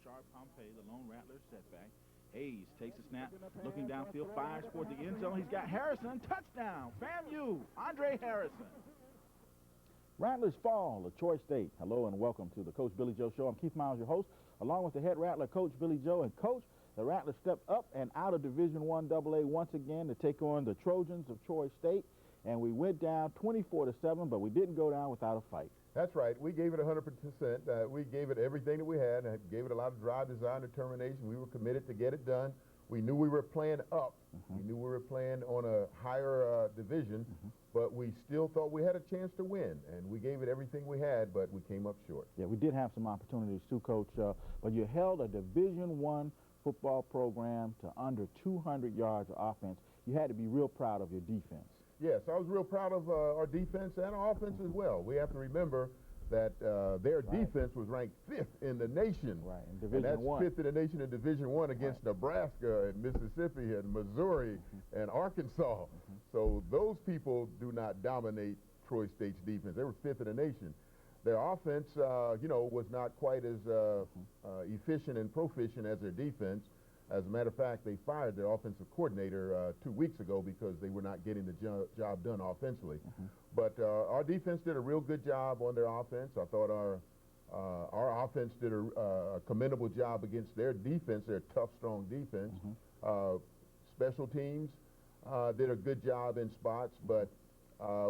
Sharp Pompey, the lone Rattler setback. Hayes takes the snap, looking downfield, fires toward the end zone. He's got Harrison, touchdown, FAMU, Andre Harrison. Rattlers fall to Troy State. Hello and welcome to the Coach Billy Joe Show. I'm Keith Miles, your host, along with the head Rattler, Coach Billy Joe. And Coach, the Rattlers stepped up and out of Division I AA once again to take on the Trojans of Troy State. And we went down 24-7, but we didn't go down without a fight. That's right. We gave it 100%. We gave it everything that we had and gave it a lot of drive, design, determination. We were committed to get it done. We knew we were playing up. We knew we were playing on a higher division, but we still thought we had a chance to win. And we gave it everything we had, but we came up short. Yeah, we did have some opportunities too, Coach, but you held a Division I football program to under 200 yards of offense. You had to be real proud of your defense. Yes, I was real proud of our defense and our offense as well. We have to remember that their defense was ranked 5th in the nation. Right, in Division I. And that's 5th in the nation in Division I against Nebraska and Mississippi and Missouri and Arkansas. So those people do not dominate Troy State's defense. They were 5th in the nation. Their offense, you know, was not quite as efficient and proficient as their defense. As a matter of fact, they fired their offensive coordinator 2 weeks ago because they were not getting the job done offensively. But our defense did a real good job on their offense. I thought our offense did a commendable job against their defense, their tough, strong defense. Special teams did a good job in spots, but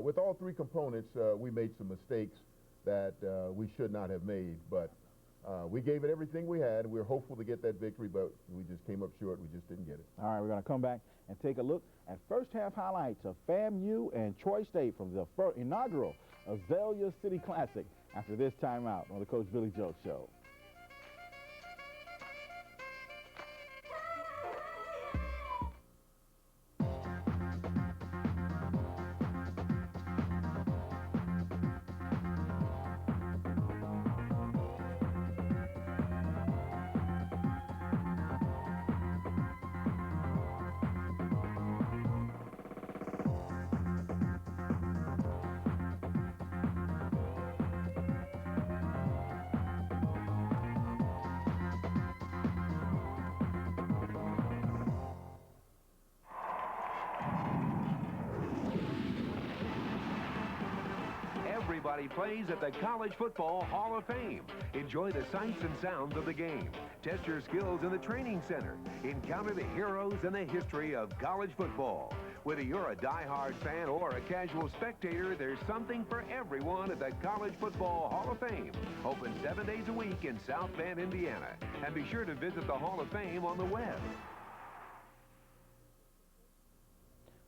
with all three components, we made some mistakes that we should not have made. But we gave it everything we had. We were hopeful to get that victory, but we just came up short. We just didn't get it. All right, we're going to come back and take a look at first-half highlights of FAMU and Troy State from the inaugural Azalea City Classic after this timeout on the Coach Billy Joe Show. Everybody plays at the College Football Hall of Fame. Enjoy the sights and sounds of the game. Test your skills in the training center. Encounter the heroes and the history of college football. Whether you're a die-hard fan or a casual spectator, there's something for everyone at the College Football Hall of Fame. Open 7 days a week in South Bend, Indiana. And be sure to visit the Hall of Fame on the web.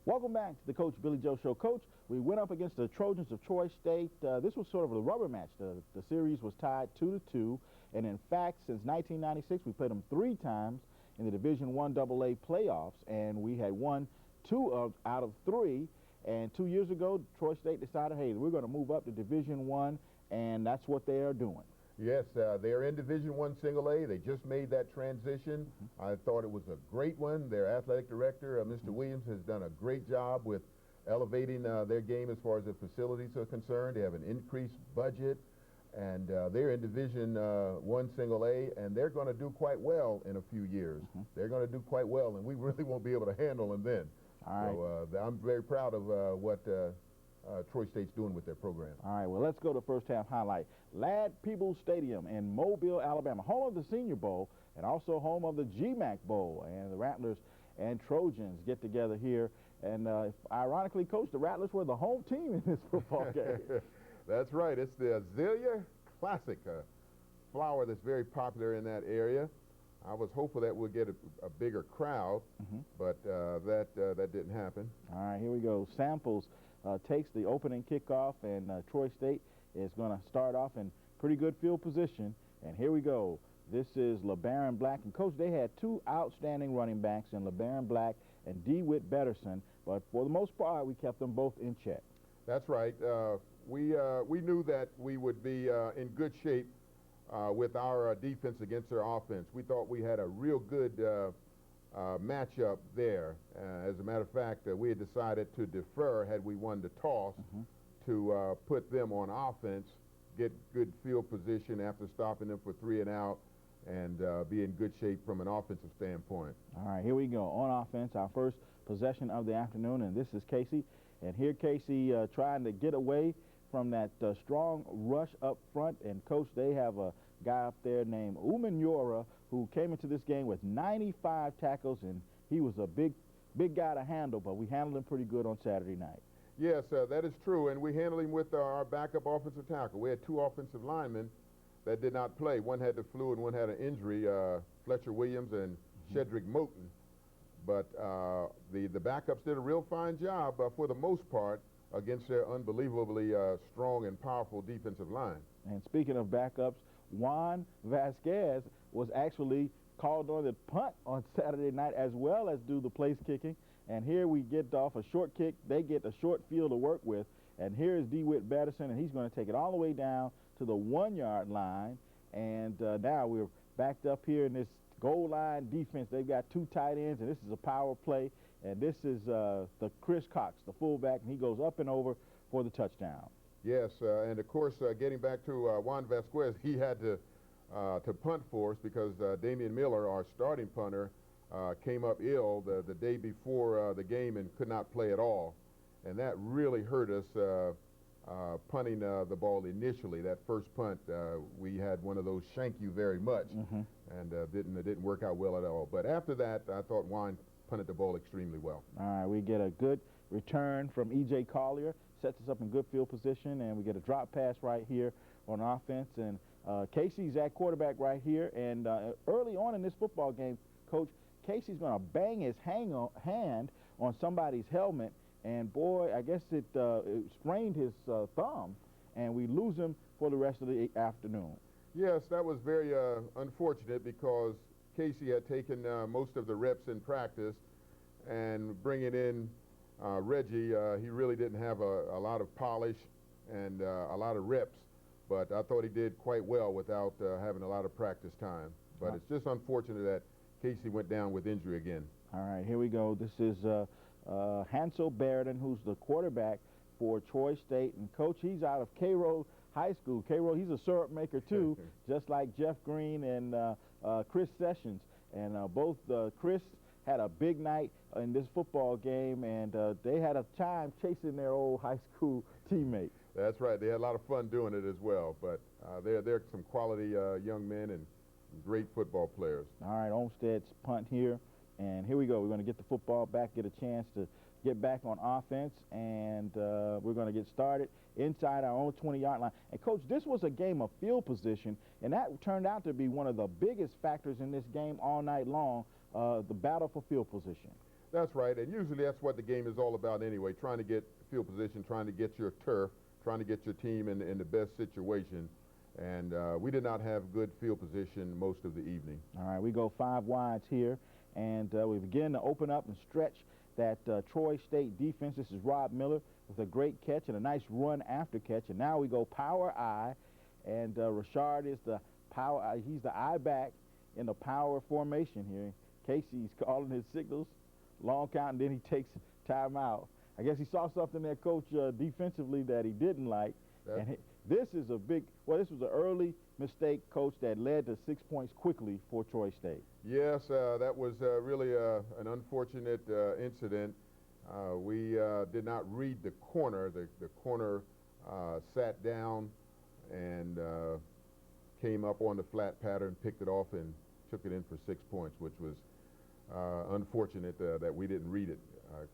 Welcome back to the Coach Billy Joe Show. Coach, we went up against the Trojans of Troy State. This was sort of a rubber match. The series was tied 2-2, and in fact, since 1996, we played them 3 times in the Division I AA playoffs, and we had won 2 out of 3. And 2 years ago, Troy State decided, hey, we're going to move up to Division I, and that's what they are doing. Yes, they're in Division I Single A. They just made that transition. I thought it was a great one. Their athletic director, Mr. Williams, has done a great job with elevating their game as far as the facilities are concerned. They have an increased budget, and they're in Division I Single A, and they're going to do quite well in a few years. They're going to do quite well, and we really won't be able to handle them then. All right. So I'm very proud of what Troy State's doing with their program. All right, well, let's go to first half highlight. Ladd-Peebles Stadium in Mobile, Alabama, home of the Senior Bowl and also home of the GMAC Bowl. And the Rattlers and Trojans get together here. And ironically, Coach, the Rattlers were the home team in this football game. That's right. It's the Azalea Classic, a flower that's very popular in that area. I was hopeful that we'd get a bigger crowd, but that didn't happen. All right, here we go. Samples takes the opening kickoff, and Troy State is going to start off in pretty good field position. And here we go. This is LeBaron Black. And, Coach, they had 2 outstanding running backs in LeBaron Black and DeWitt Betterson, but for the most part, we kept them both in check. That's right. We knew that we would be in good shape with our defense against their offense. We thought we had a real good matchup there. As a matter of fact, we had decided to defer, had we won the toss, to put them on offense, get good field position after stopping them for 3 and out, and be in good shape from an offensive standpoint. All right, here we go. On offense, our first possession of the afternoon, and this is Casey. And here Casey trying to get away from that strong rush up front. And, Coach, they have a guy up there named Umanyora who came into this game with 95 tackles, and he was a big guy to handle, but we handled him pretty good on Saturday night. Yes, that is true, and we handled him with our backup offensive tackle. We had two offensive linemen that did not play. One had the flu and one had an injury, Fletcher Williams and Shedrick Moten. But the backups did a real fine job for the most part against their unbelievably strong and powerful defensive line. And speaking of backups, Juan Vasquez was actually called on the punt on Saturday night as well as do the place kicking. And here we get off a short kick. They get a short field to work with. And here's DeWitt Batterson, and he's going to take it all the way down to the 1-yard line. And now we're backed up here in this goal line defense. They've got two tight ends, and this is a power play. And this is the Chris Cox, the fullback, and he goes up and over for the touchdown. Yes, and of course, getting back to Juan Vasquez, he had to punt for us because Damian Miller, our starting punter, came up ill the day before the game and could not play at all. And that really hurt us punting the ball initially. That first punt, we had one of those shank you very much, and it didn't work out well at all. But after that, I thought Juan punted the ball extremely well. All right, we get a good return from E.J. Collier, sets us up in good field position, and we get a drop pass right here on offense. And Casey's at quarterback right here, and early on in this football game, Coach, Casey's going to bang his hand on somebody's helmet, and boy, I guess it sprained his thumb, and we lose him for the rest of the afternoon. Yes, that was very unfortunate because Casey had taken most of the reps in practice, and bringing in Reggie, he really didn't have a lot of polish and a lot of reps, but I thought he did quite well without having a lot of practice time. But it's just unfortunate that Casey went down with injury again. All right, here we go. This is Hansel Barrington, who's the quarterback for Troy State. And, Coach, he's out of Cairo High School. Cairo, he's a syrup maker, too, just like Jeff Green and Chris Sessions. And both Chris had a big night in this football game, and they had a time chasing their old high school teammate. That's right. They had a lot of fun doing it as well. But they're some quality young men and great football players. All right, Olmstead's punt here. And here we go. We're going to get the football back, get a chance to get back on offense, and we're going to get started inside our own 20-yard line. And, Coach, this was a game of field position, and that turned out to be one of the biggest factors in this game all night long, the battle for field position. That's right, and usually that's what the game is all about anyway, trying to get field position, trying to get your turf, trying to get your team in the best situation. And we did not have good field position most of the evening. All right, we go 5 wides here, and we begin to open up and stretch that Troy State defense. This is Rob Miller with a great catch and a nice run after catch. And now we go power I, and Rashard is the power I. He's the I back in the power formation here. Casey's calling his signals, long count, and then he takes timeout. I guess he saw something there, Coach, defensively that he didn't like. And this is a big, well, this was an early mistake, Coach, that led to 6 points quickly for Troy State. Yes, that was really an unfortunate incident. We did not read the corner. The corner sat down and came up on the flat pattern, picked it off, and took it in for 6 points, which was unfortunate that we didn't read it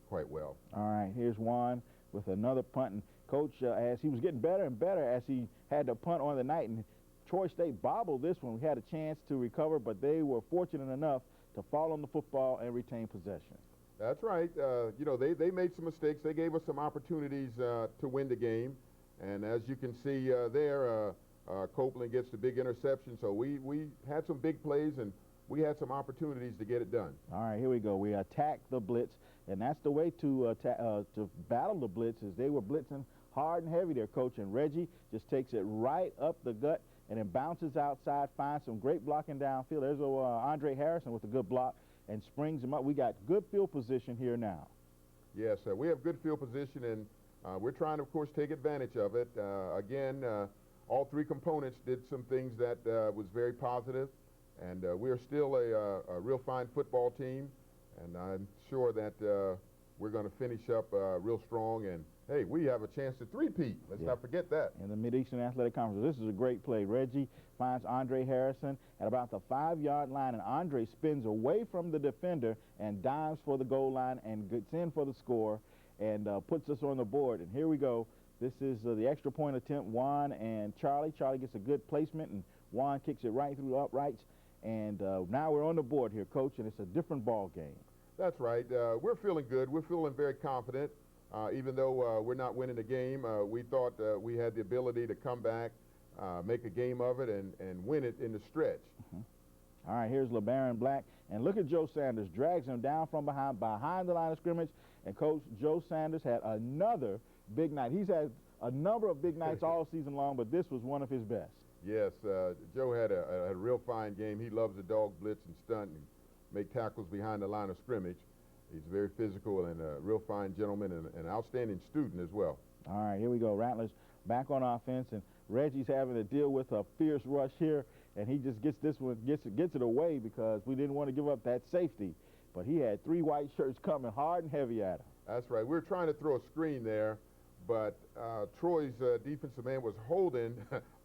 quite well. All right, here's Juan with another punt. And Coach, as he was getting better and better as he had to punt on the night, and Troy State bobbled this one. We had a chance to recover, but they were fortunate enough to fall on the football and retain possession. That's right. You know, they made some mistakes. They gave us some opportunities to win the game. And as you can see there, Copeland gets the big interception. So we had some big plays, and we had some opportunities to get it done. All right, here we go. We attack the blitz, and that's the way to battle the blitz. Is they were blitzing hard and heavy there, Coach, and Reggie just takes it right up the gut and then bounces outside, finds some great blocking downfield. There's Andre Harrison with a good block and springs him up. We got good field position here now. Yes, we have good field position, and we're trying to, of course, take advantage of it. Again, all three components did some things that was very positive. And we're still a real fine football team, and I'm sure that we're going to finish up real strong. And, hey, we have a chance to three-peat. Let's not forget that. In the Mid-Eastern Athletic Conference. This is a great play. Reggie finds Andre Harrison at about the 5-yard line, and Andre spins away from the defender and dives for the goal line and gets in for the score and puts us on the board. And here we go. This is the extra point attempt. Juan and Charlie. Charlie gets a good placement, and Juan kicks it right through the uprights. And now we're on the board here, Coach, and it's a different ball game. That's right. We're feeling good. We're feeling very confident. Even though we're not winning the game, we thought we had the ability to come back, make a game of it, and win it in the stretch. All right, here's LeBaron Black. And look at Joe Sanders. Drags him down from behind the line of scrimmage. And, Coach, Joe Sanders had another big night. He's had a number of big nights all season long, but this was one of his best. Yes, Joe had a real fine game. He loves the dog blitz and stunt and make tackles behind the line of scrimmage. He's very physical and a real fine gentleman and an outstanding student as well. All right, here we go. Rattlers back on offense, and Reggie's having to deal with a fierce rush here, and he just gets this one, gets it away because we didn't want to give up that safety. But he had 3 white shirts coming hard and heavy at him. That's right. We were trying to throw a screen there, but Troy's defensive man was holding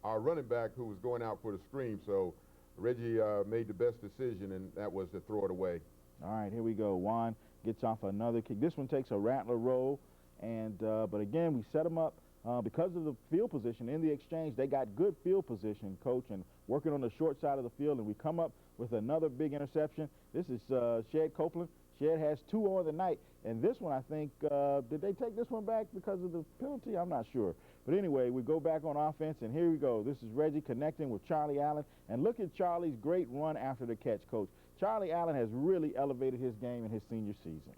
our running back who was going out for the screen. So Reggie made the best decision, and that was to throw it away. All right, here we go. Juan gets off another kick. This one takes a Rattler roll, and but again, we set them up because of the field position. In the exchange, they got good field position, Coach, and working on the short side of the field, and we come up with another big interception. This is Shed Copeland. Shed has 2 on the night, and this one, I think, did they take this one back because of the penalty? I'm not sure. But anyway, we go back on offense, and here we go. This is Reggie connecting with Charlie Allen, and look at Charlie's great run after the catch, Coach. Charlie Allen has really elevated his game in his senior season.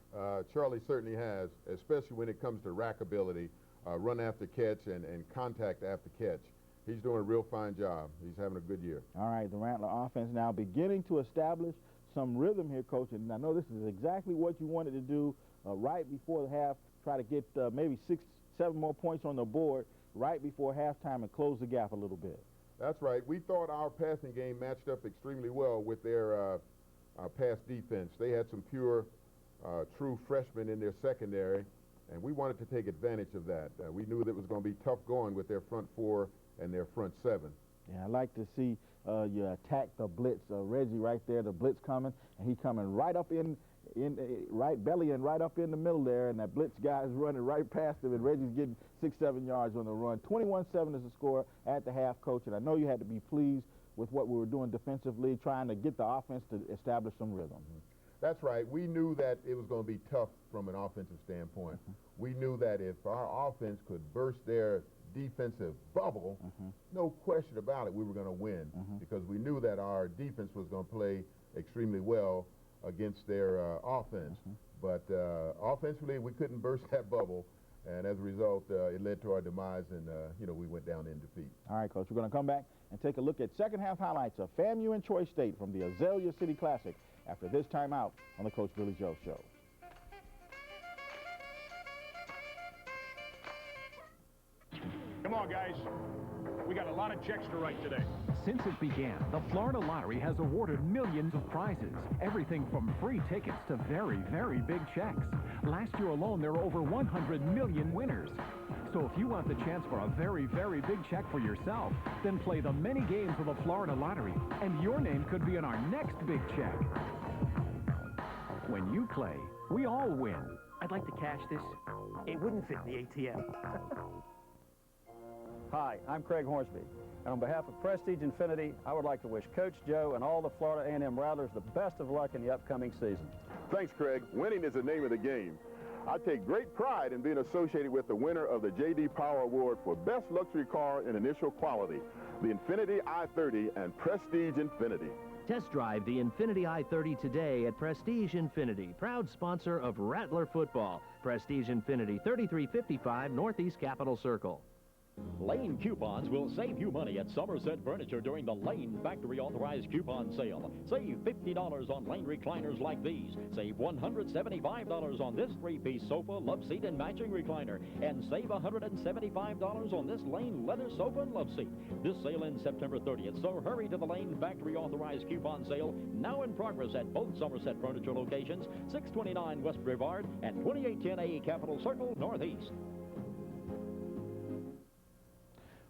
Charlie certainly has, especially when it comes to rack ability, run after catch and contact after catch. He's doing a real fine job. He's having a good year. All right, the Rattler offense now beginning to establish some rhythm here, Coach, and I know this is exactly what you wanted to do right before the half, try to get maybe 6, 7 more points on the board right before halftime and close the gap a little bit. That's right. We thought our passing game matched up extremely well with their pass defense. They had some pure, true freshmen in their secondary, and we wanted to take advantage of that. We knew that it was going to be tough going with their front 4 and their front 7. Yeah, I like to see you attack the blitz. Reggie right there, the blitz coming, and he coming right up right belly and right up in the middle there, and that blitz guy is running right past him, and Reggie's getting 6, 7 yards on the run. 21-7 is the score at the half, Coach, and I know you had to be pleased with what we were doing defensively, trying to get the offense to establish some rhythm. That's right. We knew that it was going to be tough from an offensive standpoint. We knew that if our offense could burst their defensive bubble, no question about it, we were going to win because we knew that our defense was going to play extremely well against their offense. But offensively, we couldn't burst that bubble, and as a result, it led to our demise, and we went down in defeat. All right, Coach, we're going to come back and take a look at second half highlights of FAMU and Troy State from the Azalea City Classic after this timeout on the Coach Billy Joe Show. Come on, guys. We got a lot of checks to write today. Since it began, the Florida Lottery has awarded millions of prizes. Everything from free tickets to very, very big checks. Last year alone, there were over 100 million winners. So if you want the chance for a very, very big check for yourself, then play the many games of the Florida Lottery, and your name could be in our next big check. When you play, we all win. I'd like to cash this. It wouldn't fit in the ATM. Hi, I'm Craig Hornsby, and on behalf of Prestige Infinity, I would like to wish Coach Joe and all the Florida A&M Rattlers the best of luck in the upcoming season. Thanks, Craig. Winning is the name of the game. I take great pride in being associated with the winner of the J.D. Power Award for Best Luxury Car in Initial Quality, the Infiniti i30 and Prestige Infinity. Test drive the Infiniti i30 today at Prestige Infinity, proud sponsor of Rattler football. Prestige Infinity, 3355 Northeast Capitol Circle. Lane coupons will save you money at Somerset Furniture during the Lane Factory Authorized Coupon Sale. Save $50 on Lane recliners like these. Save $175 on this 3-piece sofa, love seat, and matching recliner. And save $175 on this Lane leather sofa and love seat. This sale ends September 30th, so hurry to the Lane Factory Authorized Coupon Sale, now in progress at both Somerset Furniture locations, 629 West Brevard and 2810A Capitol Circle Northeast.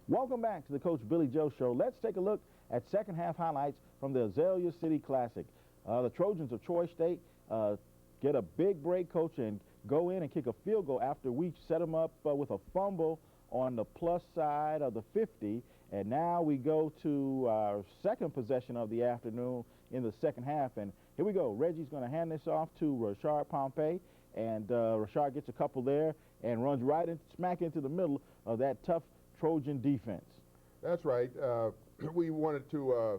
Welcome back to the Coach Billy Joe Show. Let's take a look at second half highlights from the Azalea City Classic. The Trojans of Troy State get a big break, Coach, and go in and kick a field goal after we set them up with a fumble on the plus side of the 50. And now we go to our second possession of the afternoon in the second half. And here we go. Reggie's going to hand this off to Rashard Pompey. And Rashard gets a couple there and runs right smack into the middle of that tough Trojan defense. That's right. We wanted to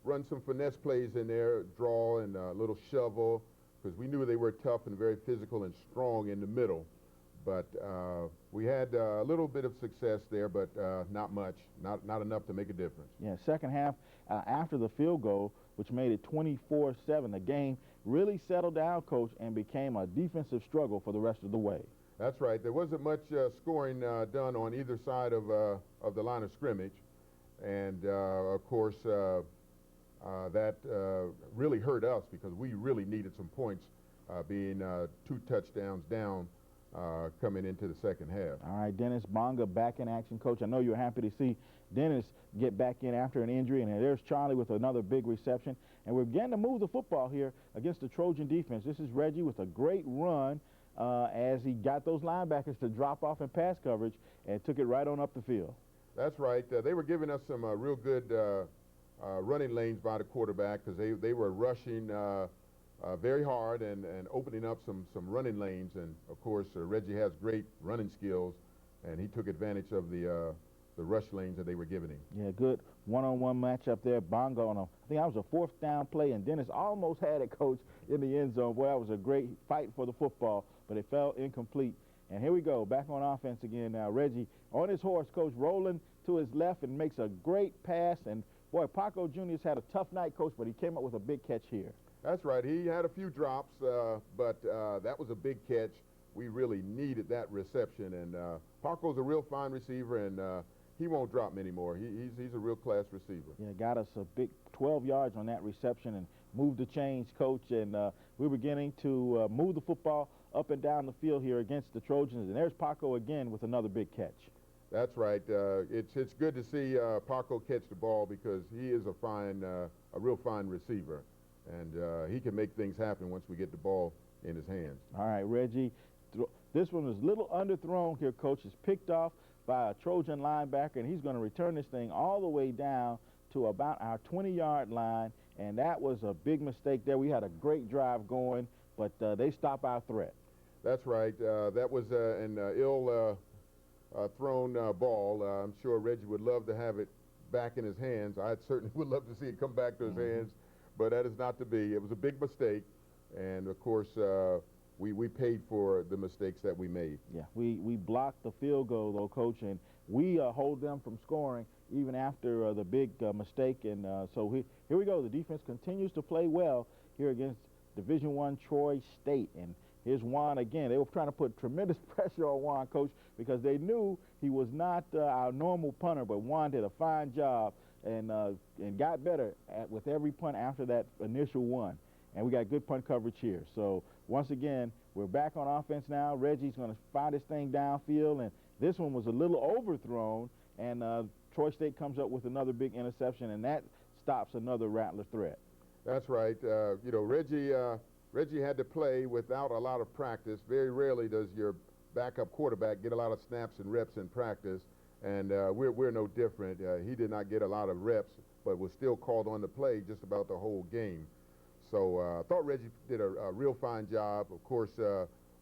run some finesse plays in there, draw and a little shovel, because we knew they were tough and very physical and strong in the middle. But we had a little bit of success there, but not much, not enough to make a difference. Yeah, second half, after the field goal, which made it 24-7, the game really settled down, Coach, and became a defensive struggle for the rest of the way. That's right. There wasn't much scoring done on either side of the line of scrimmage. And, of course, that really hurt us because we really needed some points, being 2 touchdowns down coming into the second half. All right, Dennis Bonga back in action, Coach. I know you're happy to see Dennis get back in after an injury, and there's Charlie with another big reception. And we're beginning to move the football here against the Trojan defense. This is Reggie with a great run as he got those linebackers to drop off in pass coverage and took it right on up the field. That's right. They were giving us some real good running lanes by the quarterback because they were rushing very hard and opening up some running lanes. And, of course, Reggie has great running skills, and he took advantage of the rush lanes that they were giving him. Yeah, good one-on-one matchup there. Bongo on I think that was a 4th down play, and Dennis almost had it, Coach, in the end zone. Boy, that was a great fight for the football, but it fell incomplete. And here we go, back on offense again now. Reggie on his horse, Coach, rolling to his left and makes a great pass. And, boy, Paco Jr.'s had a tough night, Coach, but he came up with a big catch here. That's right. He had a few drops, but that was a big catch. We really needed that reception. And Paco's a real fine receiver, and he won't drop many more. He's a real class receiver. Yeah, got us a big 12 yards on that reception and moved the chains, Coach. And we're beginning to move the football up and down the field here against the Trojans. And there's Paco again with another big catch. That's right. It's good to see Paco catch the ball because he is a real fine receiver. And he can make things happen once we get the ball in his hands. All right, Reggie. This one was a little underthrown here, Coach. It's picked off by a Trojan linebacker, and he's going to return this thing all the way down to about our 20-yard line. And that was a big mistake there. We had a great drive going, but they stopped our threat. That's right. That was an ill-thrown ball. I'm sure Reggie would love to have it back in his hands. I certainly would love to see it come back to his hands, but that is not to be. It was a big mistake, and, of course, we paid for the mistakes that we made. Yeah, we blocked the field goal, though, Coach, and we hold them from scoring even after the big mistake. And so here we go. The defense continues to play well here against Division I Troy State. And here's Juan again. They were trying to put tremendous pressure on Juan, Coach, because they knew he was not our normal punter, but Juan did a fine job and got better with every punt after that initial one. And we got good punt coverage here. So once again, we're back on offense now. Reggie's going to find his thing downfield, and this one was a little overthrown, and Troy State comes up with another big interception, and that stops another Rattler threat. That's right. You know, Reggie had to play without a lot of practice. Very rarely does your backup quarterback get a lot of snaps and reps in practice, and we're no different. He did not get a lot of reps, but was still called on to play just about the whole game. So I thought Reggie did a real fine job. Of course,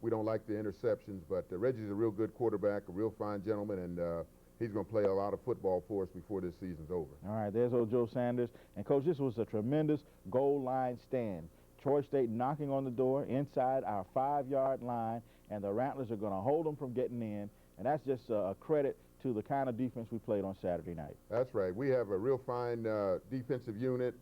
we don't like the interceptions, but Reggie's a real good quarterback, a real fine gentleman, and he's going to play a lot of football for us before this season's over. All right, there's old Joe Sanders. And, Coach, this was a tremendous goal line stand. Troy State knocking on the door inside our 5-yard line, and the Rattlers are going to hold them from getting in. And that's just a credit to the kind of defense we played on Saturday night. That's right. We have a real fine defensive unit,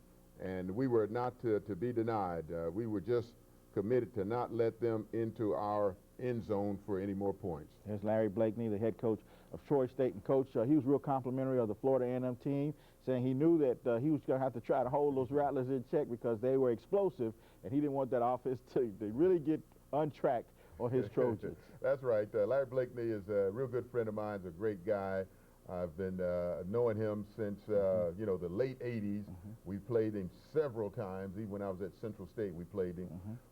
and we were not to be denied. We were just committed to not let them into our end zone for any more points. There's Larry Blakeney, the head coach of Troy State, and Coach, he was real complimentary of the Florida A&M team, saying he knew that he was going to have to try to hold those Rattlers in check because they were explosive, and he didn't want that offense to really get untracked on his Trojans. That's right. Larry Blakeney is a real good friend of mine. He's a great guy. I've been knowing him since, you know, the late 80s. We played him several times. Even when I was at Central State, we played him.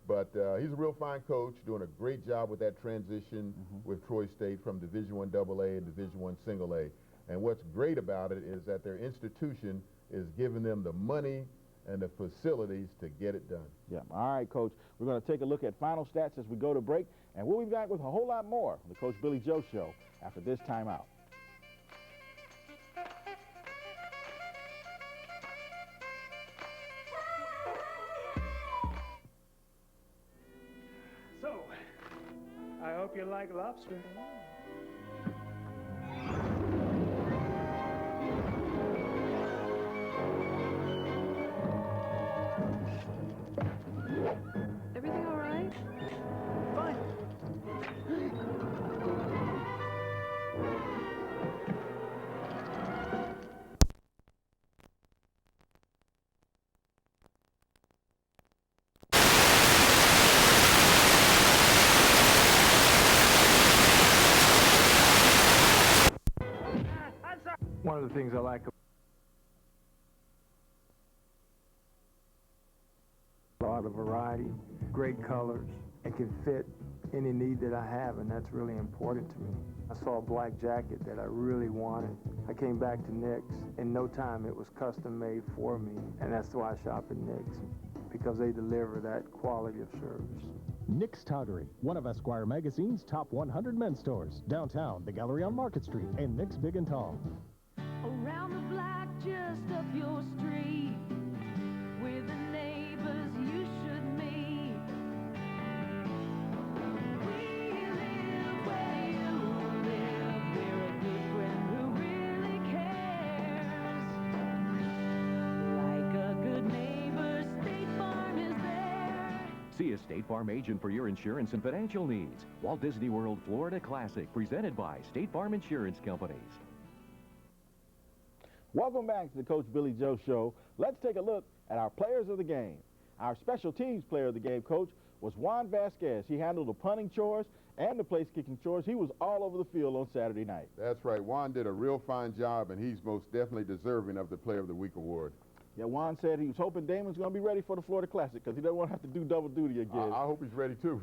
But he's a real fine coach, doing a great job with that transition with Troy State from Division I AA and Division I Single A. And what's great about it is that their institution is giving them the money and the facilities to get it done. Yeah. All right, Coach. We're going to take a look at final stats as we go to break, and we'll be back with a whole lot more on the Coach Billy Joe Show after this timeout. So, I hope you like lobster. Everything all right? Fine. One of the things I like a lot of variety, great colors. It can fit any need that I have, and that's really important to me. I saw a black jacket that I really wanted. I came back to Nick's. In no time, it was custom made for me, and that's why I shop at Nick's, because they deliver that quality of service. Nick's Toggery, one of Esquire Magazine's top 100 men's stores. Downtown, the gallery on Market Street, and Nick's Big and Tall. Around the block, just up your street, with the neighbors you should meet. We live where you live. We're a good friend who really cares. Like a good neighbor, State Farm is there. See a State Farm agent for your insurance and financial needs. Walt Disney World Florida Classic, presented by State Farm Insurance Companies. Welcome back to the Coach Billy Joe Show. Let's take a look at our players of the game. Our special teams player of the game, Coach, was Juan Vasquez. He handled the punting chores and the place-kicking chores. He was all over the field on Saturday night. That's right. Juan did a real fine job, and he's most definitely deserving of the Player of the Week award. Yeah, Juan said he was hoping Damon's going to be ready for the Florida Classic because he doesn't want to have to do double duty again. I hope he's ready, too.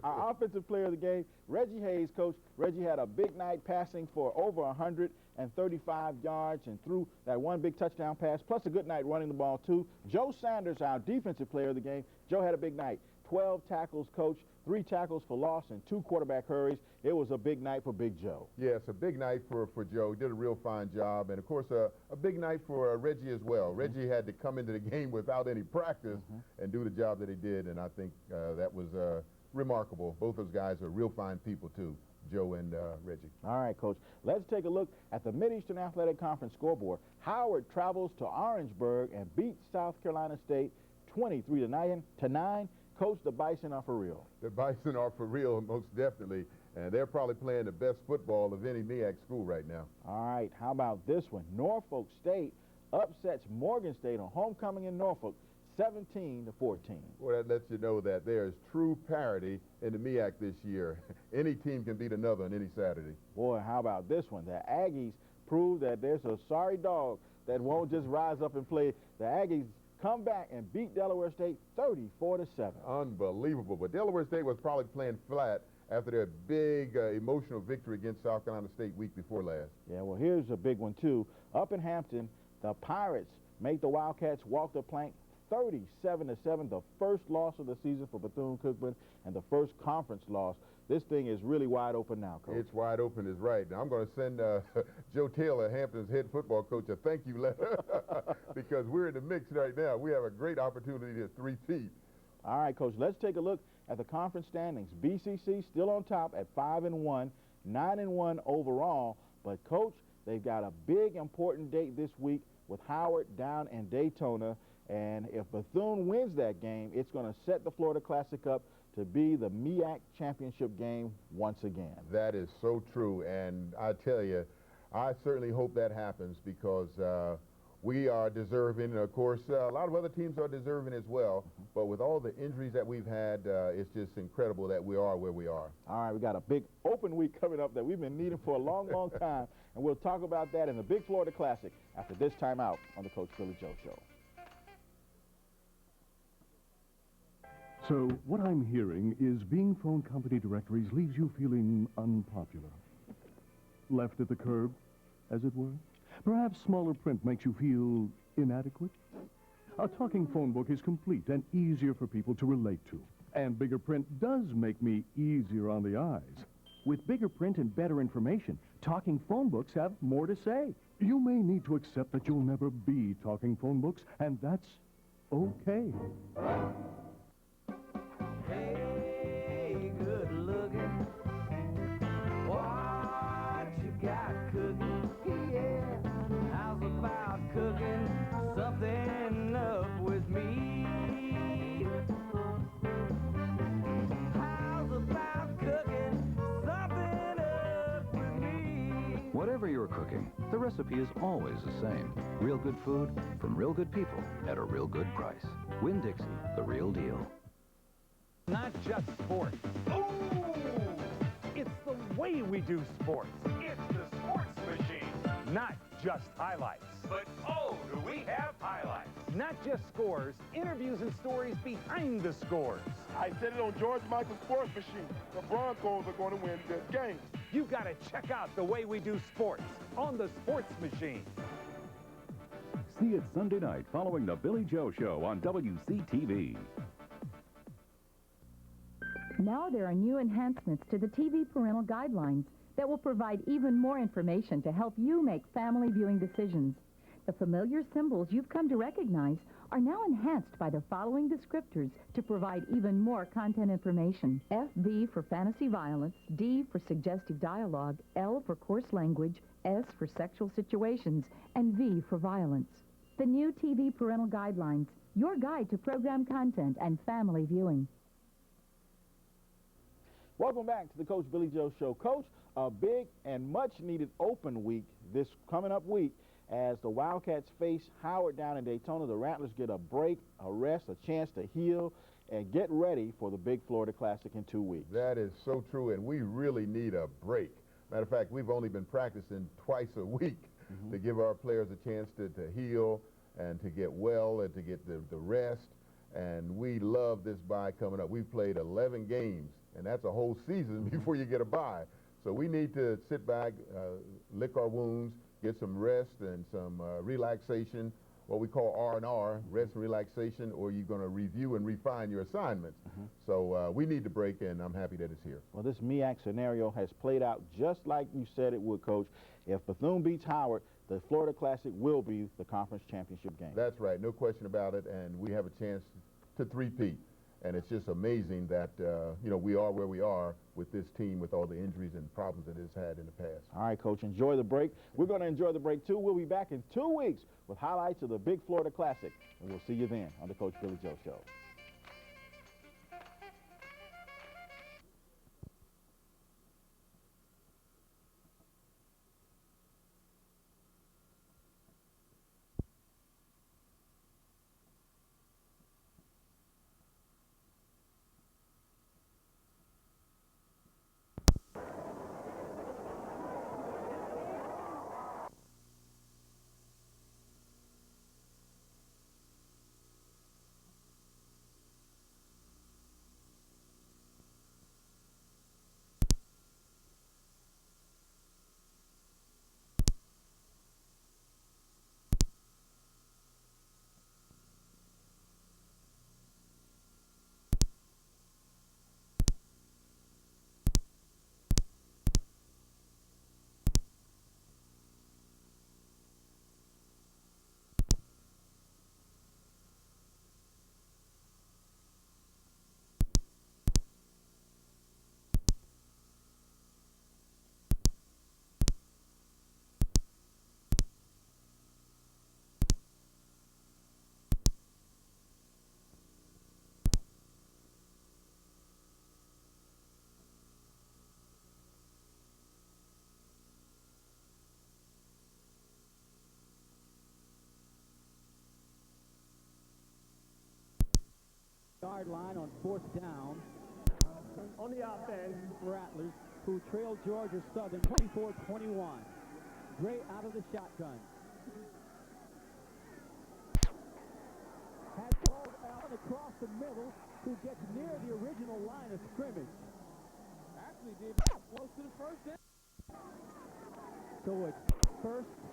Our offensive player of the game, Reggie Hayes, Coach. Reggie had a big night passing for over 135 yards and threw that one big touchdown pass, plus a good night running the ball, too. Joe Sanders, our defensive player of the game. Joe had a big night. 12 tackles, Coach, 3 tackles for loss and 2 quarterback hurries. It was a big night for Big Joe. Yes, a big night for Joe. He did a real fine job. And, of course, a big night for Reggie as well. Reggie had to come into the game without any practice and do the job that he did, and I think that was remarkable. Both those guys are real fine people, too, Joe and Reggie. All right, Coach. Let's take a look at the Mid-Eastern Athletic Conference scoreboard. Howard travels to Orangeburg and beats South Carolina State 23-9. Coach, the Bison are for real. The Bison are for real, most definitely. And they're probably playing the best football of any MEAC school right now. All right, how about this one? Norfolk State upsets Morgan State on homecoming in Norfolk, 17-14. Well, that lets you know that there's true parity in the MEAC this year. Any team can beat another on any Saturday. Boy, how about this one? The Aggies prove that there's a sorry dog that won't just rise up and play. The Aggies come back and beat Delaware State 34-7. Unbelievable. But Delaware State was probably playing flat after their big emotional victory against South Carolina State week before last. Yeah, well, here's a big one, too. Up in Hampton, the Pirates make the Wildcats walk the plank 37-7, the first loss of the season for Bethune-Cookman and the first conference loss. This thing is really wide open now, Coach. It's wide open is right. Now, I'm going to send Joe Taylor, Hampton's head football coach, a thank you letter because we're in the mix right now. We have a great opportunity to three-peat. All right, Coach, let's take a look at the conference standings. BCC still on top at 5-1, 9-1 overall. But, Coach, they've got a big, important date this week with Howard down in Daytona. And if Bethune wins that game, it's going to set the Florida Classic up to be the MEAC championship game once again. That is so true. And I tell you, I certainly hope that happens because we are deserving. And, of course, a lot of other teams are deserving as well. But with all the injuries that we've had, it's just incredible that we are where we are. All right, we got a big open week coming up that we've been needing for a long, long time. And we'll talk about that in the Big Florida Classic after this time out on the Coach Billy Joe Show. So what I'm hearing is being phone company directories leaves you feeling unpopular. Left at the curb, as it were? Perhaps smaller print makes you feel inadequate? A talking phone book is complete and easier for people to relate to. And bigger print does make me easier on the eyes. With bigger print and better information, talking phone books have more to say. You may need to accept that you'll never be talking phone books, and that's okay. Hey, good looking. What you got cooking? Yeah. How's about cooking something up with me? How's about cooking something up with me? Whatever you're cooking, the recipe is always the same. Real good food from real good people at a real good price. Winn-Dixie, the real deal. Not just sports. Oh! It's the way we do sports. It's the sports machine. Not just highlights. But oh, do we have highlights? Not just scores, interviews and stories behind the scores. I said it on George Michael's Sports Machine. The Broncos are going to win this game. You got to check out the way we do sports on the Sports Machine. See it Sunday night following the Billy Joe Show on WCTV. Now there are new enhancements to the TV parental guidelines that will provide even more information to help you make family viewing decisions. The familiar symbols you've come to recognize are now enhanced by the following descriptors to provide even more content information. FV for fantasy violence, D for suggestive dialogue, L for coarse language, S for sexual situations, and V for violence. The new TV parental guidelines, your guide to program content and family viewing. Welcome back to the Coach Billy Joe Show. Coach, a big and much-needed open week this coming up week as the Wildcats face Howard down in Daytona. The Rattlers get a break, a rest, a chance to heal, and get ready for the Big Florida Classic in 2 weeks. That is so true, and we really need a break. Matter of fact, we've only been practicing twice a week to give our players a chance to heal and to get well and to get the rest. And we love this bye coming up. We've played 11 games, and that's a whole season before you get a bye. So we need to sit back, lick our wounds, get some rest and some relaxation, what we call R&R, rest and relaxation, or you're going to review and refine your assignments. So we need to break, and I'm happy that it's here. Well, this MEAC scenario has played out just like you said it would, Coach. If Bethune beats Howard, the Florida Classic will be the conference championship game. That's right, no question about it, and we have a chance to three-peat. And it's just amazing that, you know, we are where we are with this team with all the injuries and problems that it's had in the past. All right, Coach, enjoy the break. We're going to enjoy the break, too. We'll be back in 2 weeks with highlights of the Big Florida Classic, and we'll see you then on the Coach Billy Joe Show. 5-yard line on 4th down. On the offense, Rattlers, who trailed Georgia Southern 24-21. Gray out of the shotgun. Has called Allen across the middle, who gets near the original line of scrimmage. Actually did close to the first down. So it's 1st